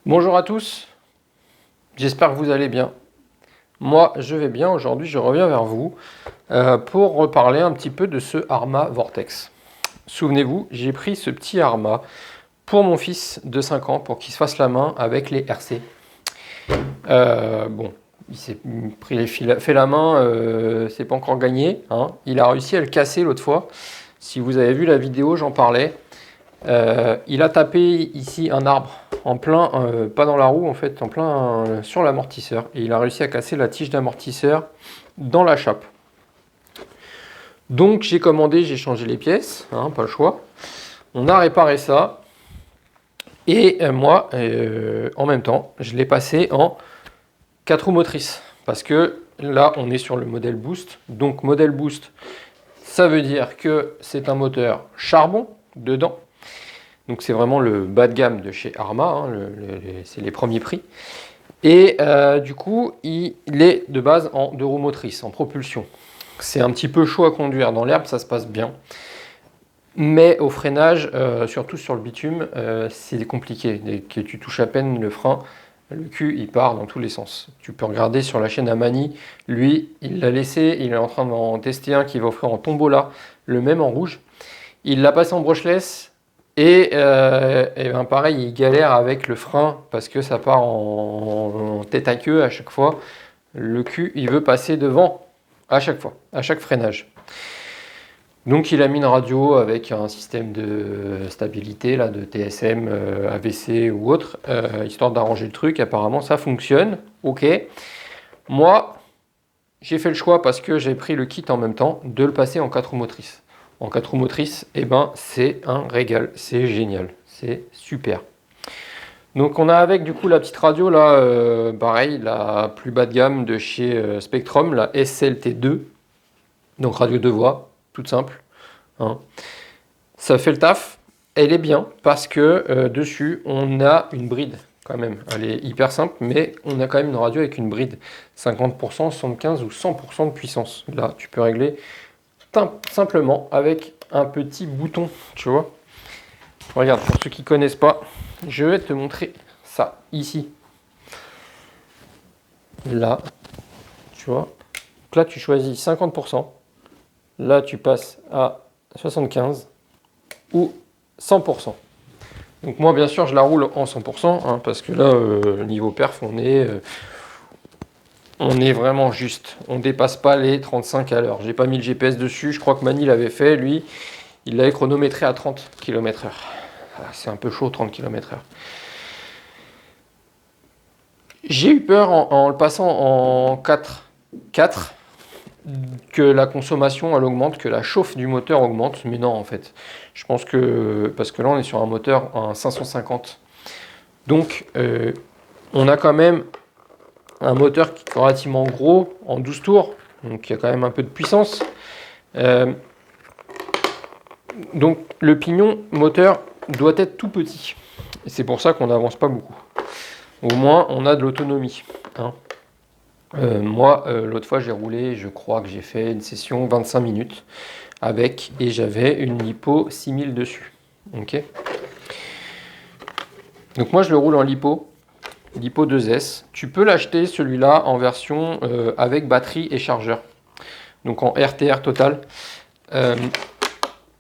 Bonjour à tous, j'espère que vous allez bien. Moi, je vais bien. Aujourd'hui, je reviens vers vous pour reparler un petit peu de ce Arma Vortex. Souvenez-vous, j'ai pris ce petit Arma pour mon fils de 5 ans pour qu'il se fasse la main avec les RC. Bon, il s'est fait la main, c'est pas encore gagné, hein. Il a réussi à le casser l'autre fois. Si vous avez vu la vidéo, j'en parlais. Il a tapé ici un arbre en plein, pas dans la roue en fait, en plein sur l'amortisseur. Et il a réussi à casser la tige d'amortisseur dans la chape. Donc j'ai commandé, j'ai changé les pièces, hein, pas le choix. On a réparé ça. Et moi, en même temps, je l'ai passé en 4 roues motrices. Parce que là, on est sur le modèle Boost. Donc modèle Boost, ça veut dire que c'est un moteur charbon dedans. Donc c'est vraiment le bas de gamme de chez Arma, hein, c'est les premiers prix. Et du coup, il est de base en 2 roues motrices, en propulsion. C'est un petit peu chaud à conduire. Dans l'herbe, ça se passe bien. Mais au freinage, surtout sur le bitume, c'est compliqué. Dès que tu touches à peine le frein, le cul, il part dans tous les sens. Tu peux regarder sur la chaîne Amani. Lui, il l'a laissé. Il est en train d'en tester un qui va offrir en tombola, le même en rouge. Il l'a passé en brushless. Et ben pareil, il galère avec le frein parce que ça part en tête à queue à chaque fois. Le cul, il veut passer devant à chaque fois, à chaque freinage. Donc il a mis une radio avec un système de stabilité, là, de TSM, AVC ou autre, histoire d'arranger le truc. Apparemment, ça fonctionne. Ok. Moi, j'ai fait le choix parce que j'ai pris le kit en même temps de le passer en 4 roues motrices. En 4 roues motrices, eh ben, c'est un régal, c'est génial, c'est super. Donc on a avec du coup la petite radio là, pareil, la plus bas de gamme de chez Spectrum, la SLT2, donc radio de voix, toute simple, hein. Ça fait le taf, elle est bien parce que dessus on a une bride quand même, elle est hyper simple, mais on a quand même une radio avec une bride, 50%, 75 ou 100% de puissance. Là tu peux régler simplement avec un petit bouton, tu vois. Regarde, pour ceux qui ne connaissent pas, je vais te montrer ça ici. Là, tu vois. Donc là, tu choisis 50%. Là, tu passes à 75 ou 100%. Donc moi, bien sûr, je la roule en 100%, hein, parce que là, niveau perf, on est vraiment juste. On dépasse pas les 35 à l'heure. J'ai pas mis le GPS dessus. Je crois que Mani l'avait fait. Lui, il l'avait chronométré à 30 km/h. C'est un peu chaud, 30 km/h. J'ai eu peur en le passant en 4 que la consommation elle augmente, que la chauffe du moteur augmente. Mais non, en fait. Je pense que, parce que là, on est sur un moteur en 550. Donc, on a quand même un moteur qui est relativement gros, en 12 tours, donc il y a quand même un peu de puissance. Donc le pignon moteur doit être tout petit. Et c'est pour ça qu'on n'avance pas beaucoup. Au moins on a de l'autonomie, hein. Moi, l'autre fois j'ai roulé, je crois que j'ai fait une session 25 minutes avec, et j'avais une lipo 6000 dessus. Ok. Donc moi je le roule en lipo 2S. Tu peux l'acheter celui-là en version avec batterie et chargeur. Donc en RTR total.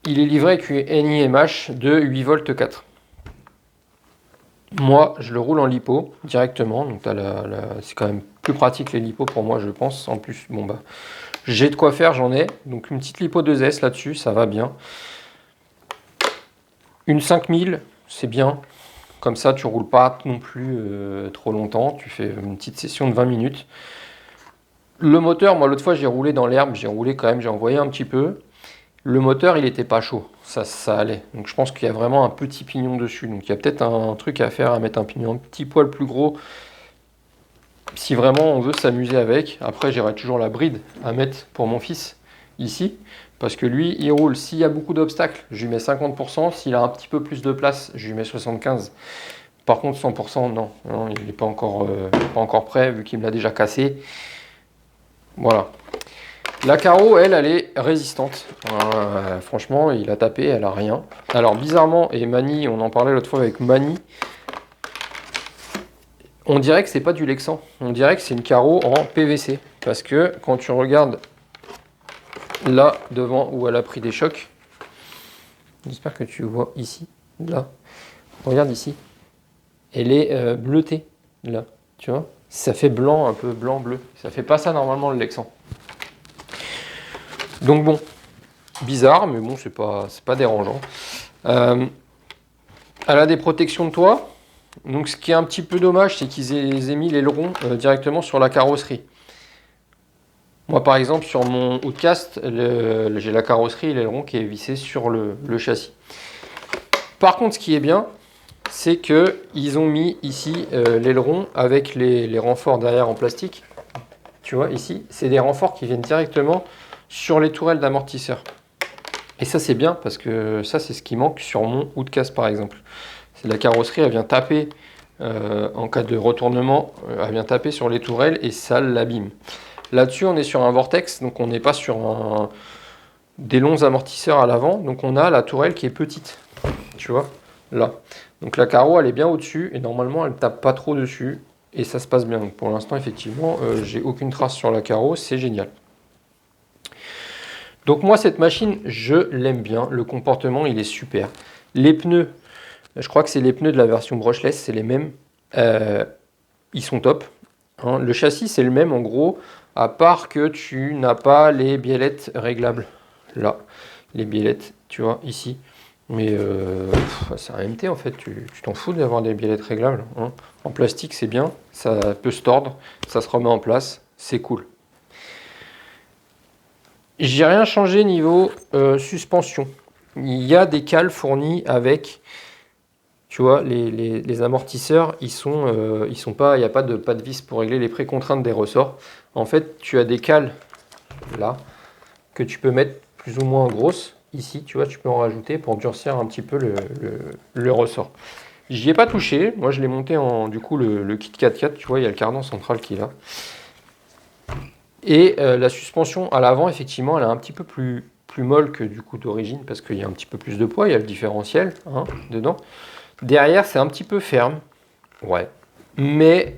Il est livré avec une NIMH de 8 volts 4. Moi, je le roule en lipo directement. Donc c'est quand même plus pratique les lipos pour moi, je pense. En plus, bon bah, j'ai de quoi faire, j'en ai. Donc une petite lipo 2S là-dessus, ça va bien. Une 5000, c'est bien. Comme ça, tu roules pas non plus trop longtemps. Tu fais une petite session de 20 minutes. Le moteur, moi l'autre fois j'ai roulé dans l'herbe, j'ai roulé quand même, j'ai envoyé un petit peu. Le moteur il était pas chaud, ça allait. Donc je pense qu'il y a vraiment un petit pignon dessus. Donc il y a peut-être un truc à faire, à mettre un pignon un petit poil plus gros. Si vraiment on veut s'amuser avec. Après j'aurai toujours la bride à mettre pour mon fils ici. Parce que lui il roule, s'il y a beaucoup d'obstacles, je lui mets 50%. S'il a un petit peu plus de place, je lui mets 75%. Par contre 100%, non, il n'est pas encore prêt vu qu'il me l'a déjà cassé. Voilà. La carreau, elle est résistante. Franchement, il a tapé, elle a rien. Alors bizarrement, et Mani, on en parlait l'autre fois avec Mani, on dirait que c'est pas du Lexan, on dirait que c'est une carreau en PVC. Parce que quand tu regardes là devant où elle a pris des chocs, j'espère que tu vois ici, là, regarde ici, elle est bleutée, là, tu vois, ça fait blanc, un peu blanc-bleu, ça fait pas ça normalement le Lexan. Donc bon, bizarre, mais bon, c'est pas dérangeant. Elle a des protections de toit, donc ce qui est un petit peu dommage, c'est qu'ils aient mis l'aileron directement sur la carrosserie. Moi, par exemple, sur mon Outcast, j'ai la carrosserie et l'aileron qui est vissé sur le châssis. Par contre, ce qui est bien, c'est qu'ils ont mis ici l'aileron avec les renforts derrière en plastique. Tu vois, ici, c'est des renforts qui viennent directement sur les tourelles d'amortisseur. Et ça, c'est bien parce que ça, c'est ce qui manque sur mon Outcast, par exemple. C'est la carrosserie, elle vient taper, en cas de retournement, elle vient taper sur les tourelles et ça l'abîme. Là-dessus, on est sur un Vortex, donc on n'est pas sur des longs amortisseurs à l'avant. Donc on a la tourelle qui est petite, tu vois, là. Donc la carreau, elle est bien au-dessus et normalement, elle ne tape pas trop dessus et ça se passe bien. Donc pour l'instant, effectivement, j'ai aucune trace sur la carreau, c'est génial. Donc moi, cette machine, je l'aime bien. Le comportement, il est super. Les pneus, je crois que c'est les pneus de la version brushless, c'est les mêmes. Ils sont top. Hein. Le châssis, c'est le même en gros. À part que tu n'as pas les biellettes réglables. Là, les biellettes, tu vois, ici. Mais c'est un MT en fait, tu t'en fous d'avoir des biellettes réglables. Hein. En plastique, c'est bien, ça peut se tordre, ça se remet en place, c'est cool. J'ai rien changé niveau suspension. Il y a des cales fournies avec, tu vois, les amortisseurs, ils sont pas, il n'y a pas de vis pour régler les précontraintes des ressorts. En fait, tu as des cales là que tu peux mettre plus ou moins grosses. Ici, tu vois, tu peux en rajouter pour durcir un petit peu le ressort. J'y ai pas touché. Moi, je l'ai monté en du coup le kit 4x4. Tu vois, il y a le cardan central qui est là. Et la suspension à l'avant, effectivement, elle est un petit peu plus molle que du coup d'origine parce qu'il y a un petit peu plus de poids. Il y a le différentiel hein, dedans. Derrière, c'est un petit peu ferme. Ouais. Mais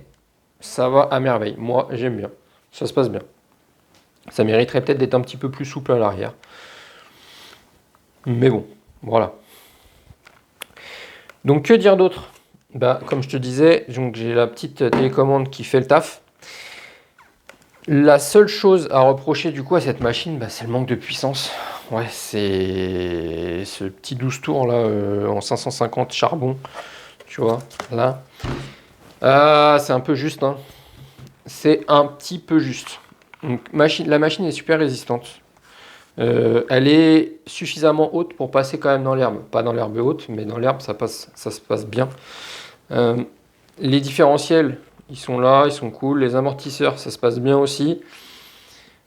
ça va à merveille. Moi, j'aime bien. Ça se passe bien. Ça mériterait peut-être d'être un petit peu plus souple à l'arrière. Mais bon, voilà. Donc, que dire d'autre? Bah, comme je te disais, j'ai la petite télécommande qui fait le taf. La seule chose à reprocher du coup à cette machine, bah, c'est le manque de puissance. Ouais, c'est ce petit 12 tours là en 550 charbon, tu vois, là. C'est un peu juste, hein. C'est un petit peu juste. Donc, la machine est super résistante. Elle est suffisamment haute pour passer quand même dans l'herbe. Pas dans l'herbe haute, mais dans l'herbe, ça se passe bien. Les différentiels, ils sont là, ils sont cool. Les amortisseurs, ça se passe bien aussi.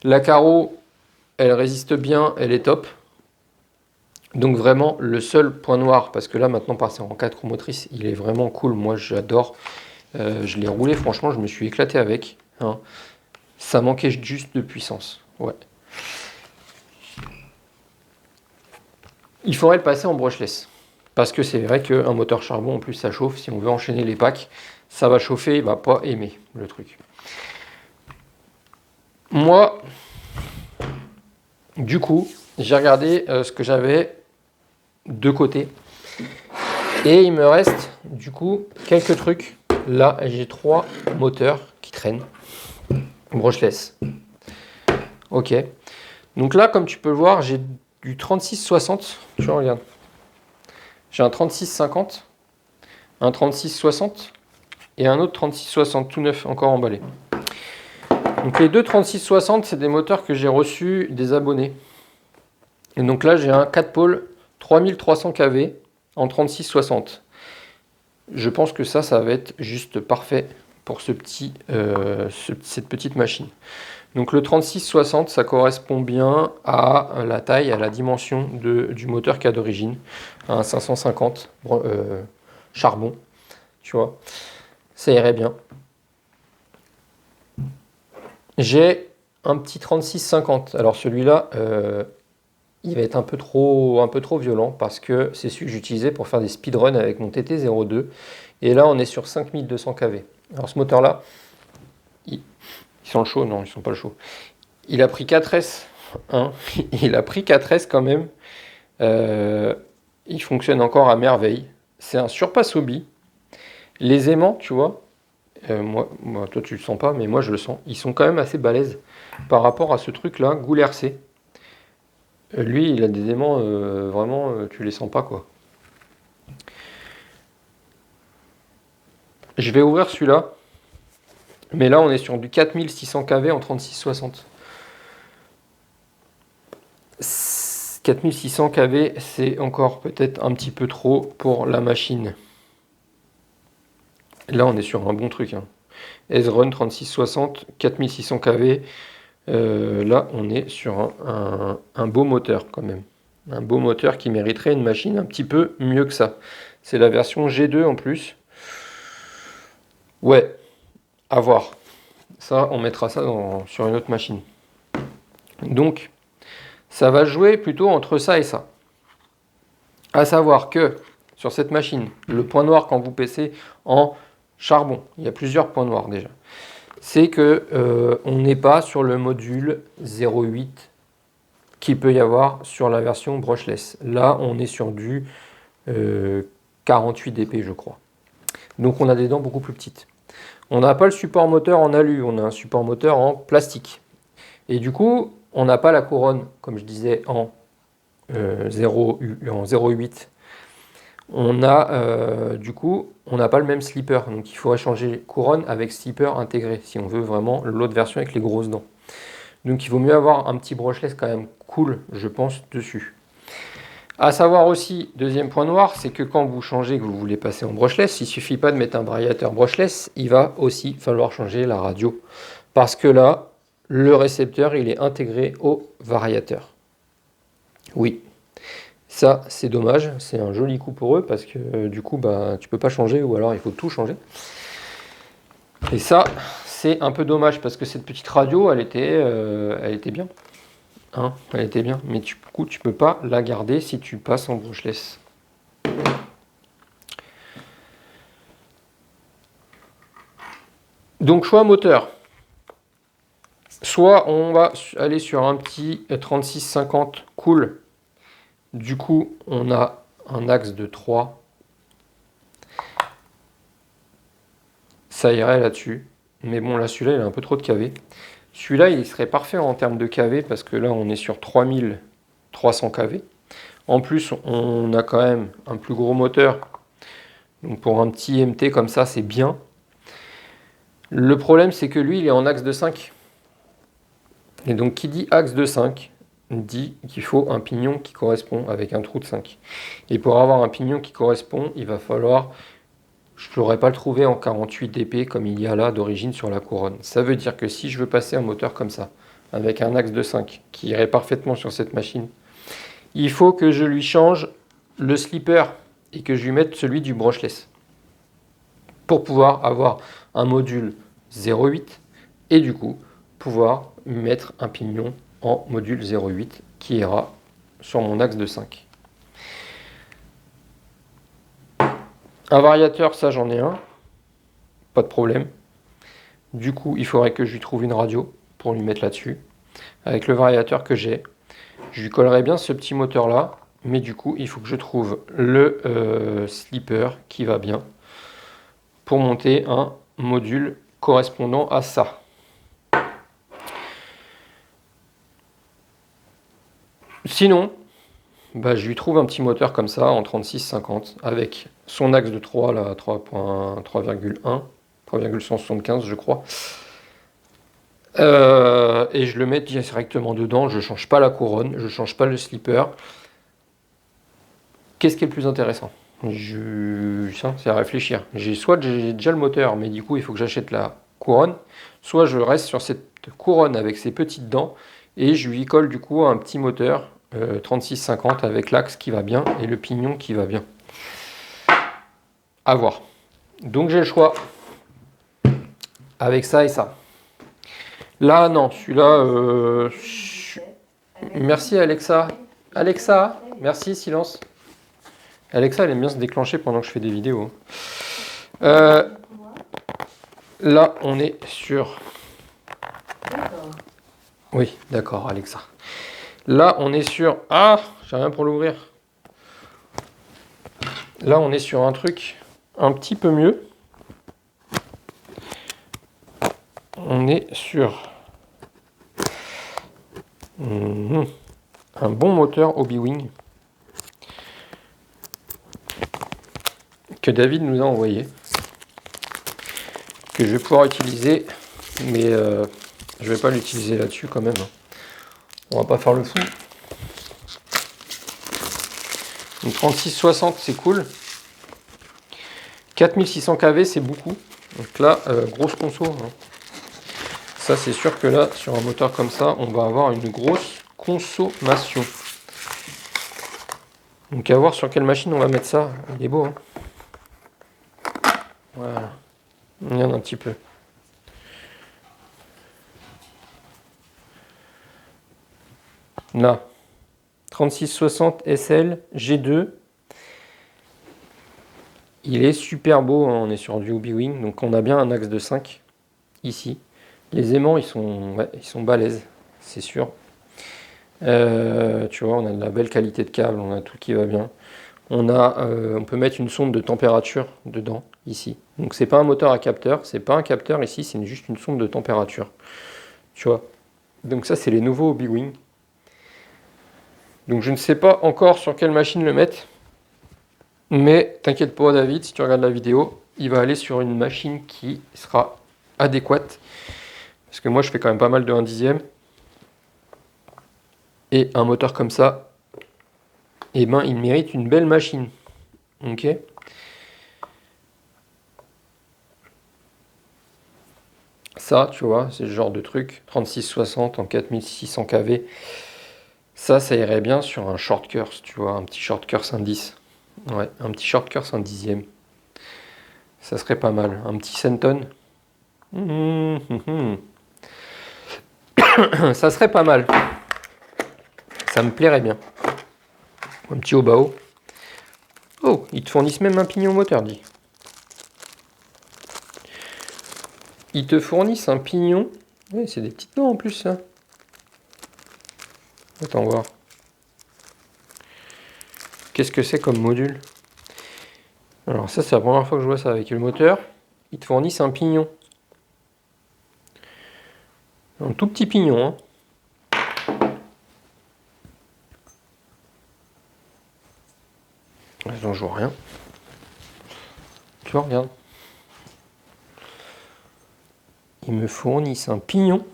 La carreau, elle résiste bien, elle est top. Donc vraiment, le seul point noir, parce que là, maintenant, passer en 4 roues motrices, il est vraiment cool. Moi, j'adore. Je l'ai roulé, franchement, je me suis éclaté avec. Hein. Ça manquait juste de puissance. Ouais. Il faudrait le passer en brushless. Parce que c'est vrai qu'un moteur charbon, en plus, ça chauffe. Si on veut enchaîner les packs, ça va chauffer, il va pas aimer le truc. Moi, du coup, j'ai regardé ce que j'avais de côté. Et il me reste, du coup, quelques trucs. Là, j'ai 3 moteurs qui traînent. Brushless. Ok. Donc là, comme tu peux le voir, j'ai du 36-60. Tu vois, regarde. J'ai un 36-50, un 36-60 et un autre 36-60, tout neuf, encore emballé. Donc les deux 36-60, c'est des moteurs que j'ai reçus des abonnés. Et donc là, j'ai un 4 pôles 3300 kV en 36-60. Je pense que ça va être juste parfait pour cette petite machine. Donc le 36-60, ça correspond bien à la taille, à la dimension du moteur qu'il y a d'origine, un 550 charbon, tu vois, ça irait bien. J'ai un petit 36-50, alors celui-là, il va être un peu trop violent parce que c'est celui que j'utilisais pour faire des speedruns avec mon TT02, et là on est sur 5200 kV. Alors ce moteur-là, ils sont le chaud, non, ils sont pas le chaud. Il a pris 4S, hein, il a pris 4S quand même. Il fonctionne encore à merveille. C'est un surpasse hobby. Les aimants, tu vois, moi, toi tu le sens pas, mais moi je le sens. Ils sont quand même assez balèzes par rapport à ce truc-là, Goul RC. Lui, il a des aimants, vraiment, tu les sens pas, quoi. Je vais ouvrir celui-là. Mais là, on est sur du 4600 kV en 3660. 4600 kV, c'est encore peut-être un petit peu trop pour la machine. Là, on est sur un bon truc. Hein. S-Run 3660, 4600 kV. Là, on est sur un beau moteur quand même. Un beau moteur qui mériterait une machine un petit peu mieux que ça. C'est la version G2 en plus. Ouais, à voir. Ça, on mettra ça sur une autre machine. Donc, ça va jouer plutôt entre ça et ça. À savoir que, sur cette machine, le point noir quand vous PC en charbon, il y a plusieurs points noirs déjà, c'est que on n'est pas sur le module 0.8 qu'il peut y avoir sur la version brushless. Là, on est sur du 48 dp, je crois. Donc, on a des dents beaucoup plus petites. On n'a pas le support moteur en alu, on a un support moteur en plastique. Et du coup, on n'a pas la couronne, comme je disais, en 0.8. On a, du coup, on n'a pas le même slipper. Donc, il faudrait changer couronne avec slipper intégré, si on veut vraiment l'autre version avec les grosses dents. Donc, il vaut mieux avoir un petit brushless quand même cool, je pense, dessus. À savoir aussi, deuxième point noir, c'est que quand vous changez, que vous voulez passer en brushless, il ne suffit pas de mettre un variateur brushless, il va aussi falloir changer la radio. Parce que là, le récepteur, il est intégré au variateur. Oui, ça, c'est dommage, c'est un joli coup pour eux, parce que du coup, bah, tu peux pas changer, ou alors il faut tout changer. Et ça, c'est un peu dommage, parce que cette petite radio, elle était bien. Hein, elle était bien, mais du coup tu peux pas la garder si tu passes en brushless. Donc choix moteur. Soit on va aller sur un petit 3650 cool. Du coup on a un axe de 3. Ça irait là-dessus. Mais bon là celui-là il a un peu trop de kV. Celui-là il serait parfait en termes de kV parce que là on est sur 3300 kV. En plus, on a quand même un plus gros moteur. Donc pour un petit MT comme ça, c'est bien. Le problème, c'est que lui, il est en axe de 5. Et donc, qui dit axe de 5, dit qu'il faut un pignon qui correspond avec un trou de 5. Et pour avoir un pignon qui correspond, il va falloir... Je ne l'aurais pas le trouvé en 48 dp comme il y a là d'origine sur la couronne. Ça veut dire que si je veux passer un moteur comme ça, avec un axe de 5, qui irait parfaitement sur cette machine, il faut que je lui change le slipper et que je lui mette celui du brushless pour pouvoir avoir un module 0.8 et du coup pouvoir mettre un pignon en module 0.8 qui ira sur mon axe de 5. Un variateur, ça j'en ai un, pas de problème. Du coup, il faudrait que je lui trouve une radio pour lui mettre là-dessus. Avec le variateur que j'ai, je lui collerai bien ce petit moteur là, mais du coup, il faut que je trouve le slipper qui va bien pour monter un module correspondant à ça. Sinon, bah, je lui trouve un petit moteur comme ça en 3650 avec son axe de 3, là, 3,1, 3,175 je crois. Et je le mets directement dedans, je ne change pas la couronne, je ne change pas le slipper. Qu'est-ce qui est le plus intéressant? Ça, c'est à réfléchir. Soit j'ai déjà le moteur, mais du coup il faut que j'achète la couronne, soit je reste sur cette couronne avec ses petites dents et je lui colle du coup un petit moteur 3650 avec l'axe qui va bien et le pignon qui va bien. À voir. Donc j'ai le choix avec ça et ça. Là non, celui-là... Merci Alexa. Alexa, merci, silence. Alexa, elle aime bien se déclencher pendant que je fais des vidéos. Là, on est sur... D'accord. Oui, d'accord, Alexa. Là, on est sur... Ah, j'ai rien pour l'ouvrir. Là, on est sur un truc un petit peu mieux. On est sur un bon moteur Hobby-Wing que David nous a envoyé, que je vais pouvoir utiliser, mais je vais pas l'utiliser là-dessus quand même. On va pas faire le fou. Une 3660, c'est cool. 4600 kV, c'est beaucoup. Donc là, grosse conso. Hein. Ça, c'est sûr que là, sur un moteur comme ça, on va avoir une grosse consommation. Donc à voir sur quelle machine on va mettre ça. Il est beau, hein. Voilà. Regarde un petit peu. Là. 3660 SL G2. Il est super beau, hein. On est sur du Hobby-Wing. Donc on a bien un axe de 5 ici. Les aimants, ils sont balèzes, c'est sûr. Tu vois, on a de la belle qualité de câble, on a tout qui va bien. On peut mettre une sonde de température dedans, ici. Donc c'est pas un moteur à capteur, c'est pas un capteur ici, c'est juste une sonde de température. Tu vois. Donc ça, c'est les nouveaux Hobby-Wing. Donc je ne sais pas encore sur quelle machine le mettre. Mais t'inquiète pas, David, si tu regardes la vidéo, il va aller sur une machine qui sera adéquate. Parce que moi, je fais quand même pas mal de 1/10. Et un moteur comme ça, eh ben, il mérite une belle machine. Ok. Ça, tu vois, c'est le genre de truc. 3660 en 4600 kV. Ça irait bien sur un short curse, tu vois, un petit short curse 1/10. Ouais, un petit short curse 1/10. Ça serait pas mal. Un petit Centon. Ça serait pas mal. Ça me plairait bien. Un petit Obao. Oh, ils te fournissent même un pignon moteur, dit. Ils te fournissent un pignon. Ouais, c'est des petites noix en plus, ça. Attends voir. Qu'est-ce que c'est comme module? Alors ça, c'est la première fois que je vois ça avec le moteur. Ils te fournissent un pignon. Un tout petit pignon, hein. Attends, je vois rien. Tu vois, regarde. Ils me fournissent un pignon.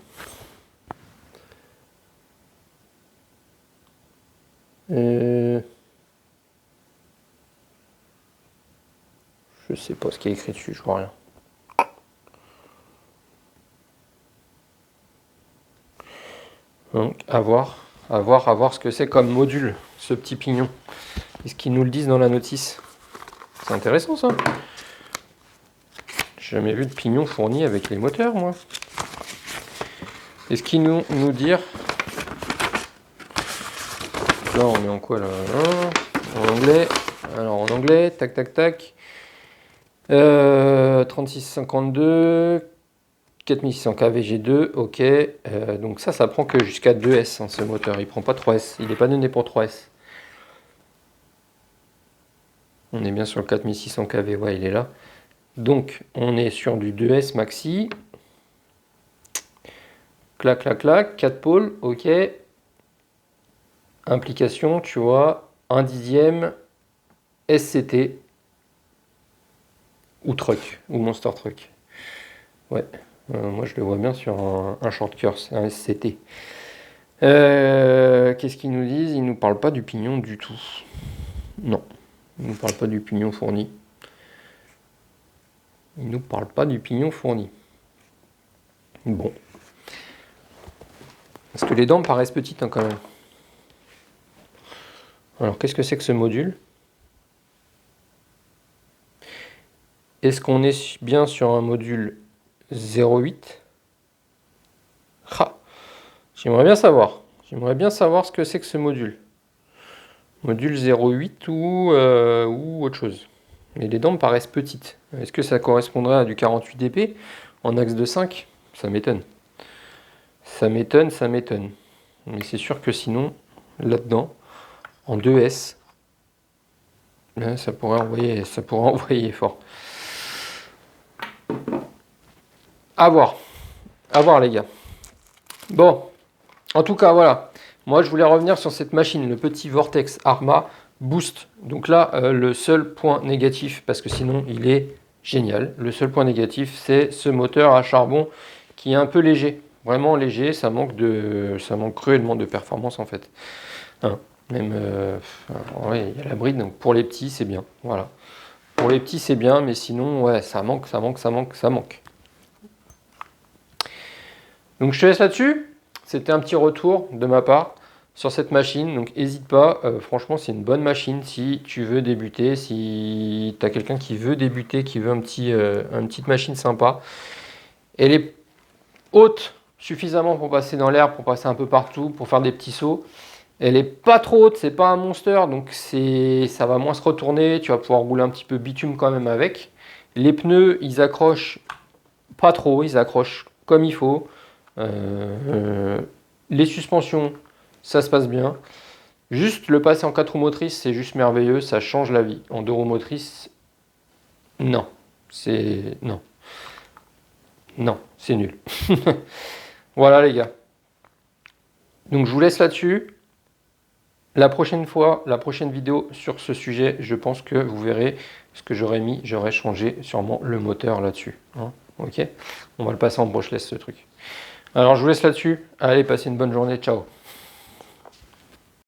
Je sais pas ce qui est écrit dessus, je vois rien. Donc, à voir ce que c'est comme module, ce petit pignon. Est-ce qu'ils nous le disent dans la notice? C'est intéressant, ça. J'ai jamais vu de pignon fourni avec les moteurs, moi. Est-ce qu'ils nous dire... Là, on est en quoi, là? En anglais. Alors, en anglais, tac, tac, tac. 3652... 4600 kV G2, ok. Donc ça prend que jusqu'à 2S, hein, ce moteur. Il prend pas 3S. Il n'est pas donné pour 3S. On est bien sur le 4600 kV, ouais, il est là. Donc on est sur du 2S maxi. Clac, clac, clac. 4 pôles, ok. Implication, tu vois. 1/10 SCT. Ou Truck, ou Monster Truck. Ouais. Moi je le vois bien sur un short curse, un SCT. Qu'est-ce qu'ils nous disent? Ils nous parlent pas du pignon du tout. Non, ils nous parlent pas du pignon fourni. Ils nous parlent pas du pignon fourni. Bon. Parce que les dents me paraissent petites, hein, quand même. Alors qu'est-ce que c'est que ce module? Est-ce qu'on est bien sur un module 0,8? Ah, j'aimerais bien savoir. J'aimerais bien savoir ce que c'est que ce module. Module 0,8 ou autre chose. Mais les dents me paraissent petites. Est-ce que ça correspondrait à du 48 dp en axe de 5, ça m'étonne. Ça m'étonne, ça m'étonne. Mais c'est sûr que sinon, là-dedans, en 2S, là, ça pourrait envoyer fort. À voir les gars. Bon, en tout cas, voilà. Moi, je voulais revenir sur cette machine, le petit Vortex Arma Boost. Donc là, le seul point négatif, parce que sinon, il est génial. Le seul point négatif, c'est ce moteur à charbon qui est un peu léger. Vraiment léger, ça manque cruellement de performance en fait. Hein, même, ouais, il y a la bride, donc pour les petits, c'est bien. Voilà. Pour les petits, c'est bien, mais sinon, ouais, ça manque. Donc je te laisse là-dessus. C'était un petit retour de ma part sur cette machine. Donc n'hésite pas, franchement c'est une bonne machine si tu veux débuter, si tu as quelqu'un qui veut débuter, qui veut une petite machine sympa. Elle est haute suffisamment pour passer dans l'air, pour passer un peu partout, pour faire des petits sauts. Elle est pas trop haute, c'est pas un monster, donc ça va moins se retourner, tu vas pouvoir rouler un petit peu bitume quand même avec. Les pneus, ils accrochent pas trop, ils accrochent comme il faut. Les suspensions, ça se passe bien. Juste le passer en 4 roues motrices, c'est juste merveilleux, ça change la vie. En 2 roues motrices, non. Non, c'est nul. Voilà les gars. Donc je vous laisse là-dessus. La prochaine fois, la prochaine vidéo sur ce sujet, je pense que vous verrez ce que j'aurais changé sûrement le moteur là-dessus. Hein, ok, on va le passer en brushless ce truc. Alors je vous laisse là-dessus. Allez, passez une bonne journée. Ciao.